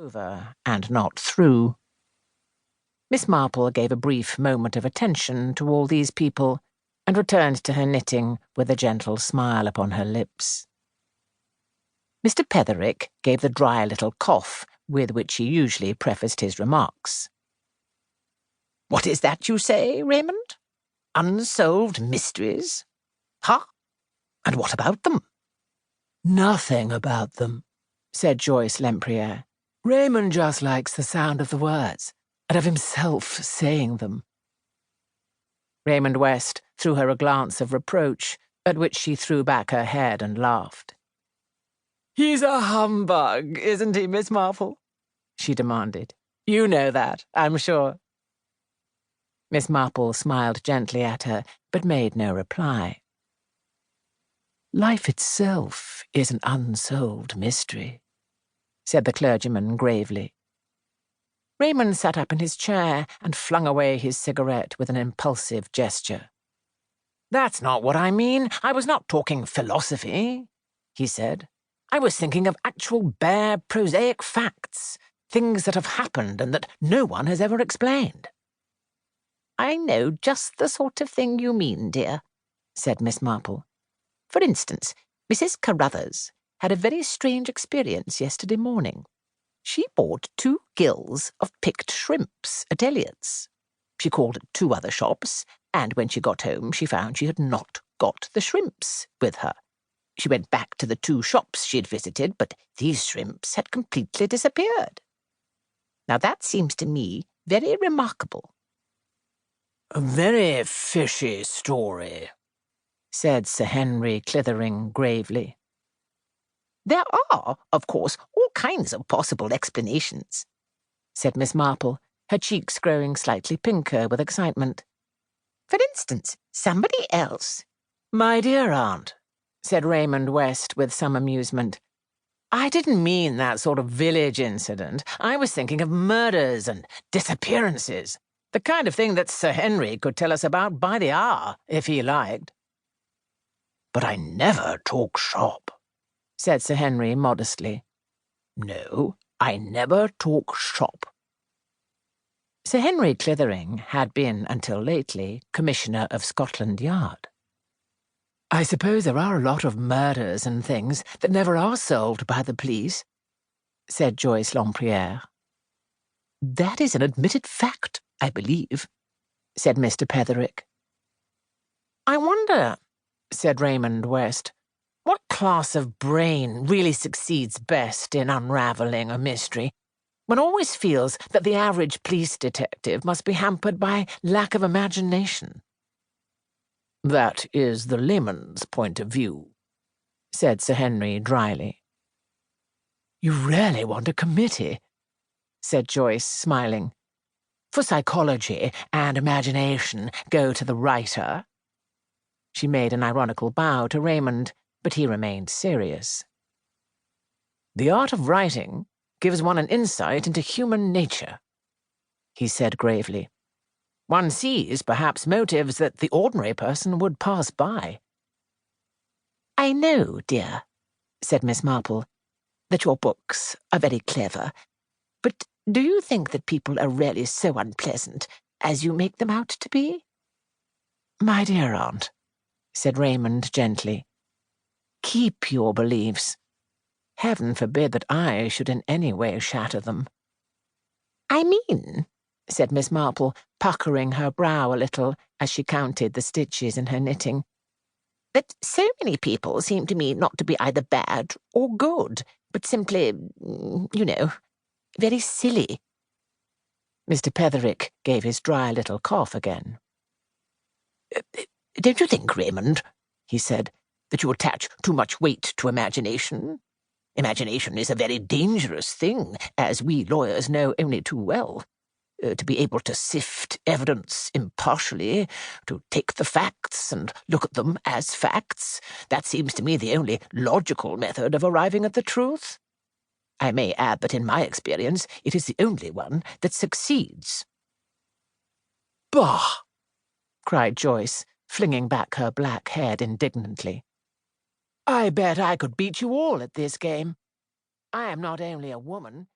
over and not through. Miss Marple gave a brief moment of attention to all these people and returned to her knitting with a gentle smile upon her lips. Mr. Petherick gave the dry little cough with which he usually prefaced his remarks. "What is that you say, Raymond? Unsolved mysteries? Huh? And what about them?" "Nothing about them," said Joyce Lempriere. "Raymond just likes the sound of the words, and of himself saying them." Raymond West threw her a glance of reproach, at which she threw back her head and laughed. "He's a humbug, isn't he, Miss Marple?" she demanded. "You know that, I'm sure." Miss Marple smiled gently at her, but made no reply. "Life itself is an unsolved mystery," said the clergyman gravely. Raymond sat up in his chair and flung away his cigarette with an impulsive gesture. "That's not what I mean. I was not talking philosophy," he said. "I was thinking of actual bare, prosaic facts, things that have happened and that no one has ever explained." "I know just the sort of thing you mean, dear," said Miss Marple. "For instance, Mrs. Carruthers had a very strange experience yesterday morning. She bought 2 gills of picked shrimps at Elliott's. She called at 2 other shops, and when she got home she found she had not got the shrimps with her. She went back to the 2 shops she had visited, but these shrimps had completely disappeared. Now that seems to me very remarkable." "A very fishy story," said Sir Henry Clithering gravely. "There are, of course, all kinds of possible explanations," said Miss Marple, her cheeks growing slightly pinker with excitement. "For instance, somebody else—" "My dear aunt," said Raymond West with some amusement, "I didn't mean that sort of village incident. I was thinking of murders and disappearances, the kind of thing that Sir Henry could tell us about by the hour, if he liked." "But I never talk shop," said Sir Henry modestly. "No, I never talk shop." Sir Henry Clithering had been, until lately, Commissioner of Scotland Yard. "I suppose there are a lot of murders and things that never are solved by the police," said Joyce Lempriere. "That is an admitted fact, I believe," said Mr. Petherick. "I wonder," said Raymond West, "what class of brain really succeeds best in unravelling a mystery? One always feels that the average police detective must be hampered by lack of imagination." "That is the layman's point of view," said Sir Henry dryly. "You really want a committee," said Joyce, smiling. "For psychology and imagination go to the writer." She made an ironical bow to Raymond, but he remained serious. "The art of writing gives one an insight into human nature," he said gravely. "One sees, perhaps, motives that the ordinary person would pass by." "I know, dear," said Miss Marple, "that your books are very clever, but do you think that people are really so unpleasant as you make them out to be?" "My dear aunt," said Raymond gently, "keep your beliefs. Heaven forbid that I should in any way shatter them." "I mean," said Miss Marple, puckering her brow a little as she counted the stitches in her knitting, "that so many people seem to me not to be either bad or good, but simply, very silly." Mr. Petherick gave his dry little cough again. "Don't you think, Raymond," he said, "that you attach too much weight to imagination? Imagination is a very dangerous thing, as we lawyers know only too well. To be able to sift evidence impartially, to take the facts and look at them as facts, that seems to me the only logical method of arriving at the truth. I may add that in my experience it is the only one that succeeds." "Bah!" cried Joyce, flinging back her black head indignantly. "I bet I could beat you all at this game. I am not only a woman,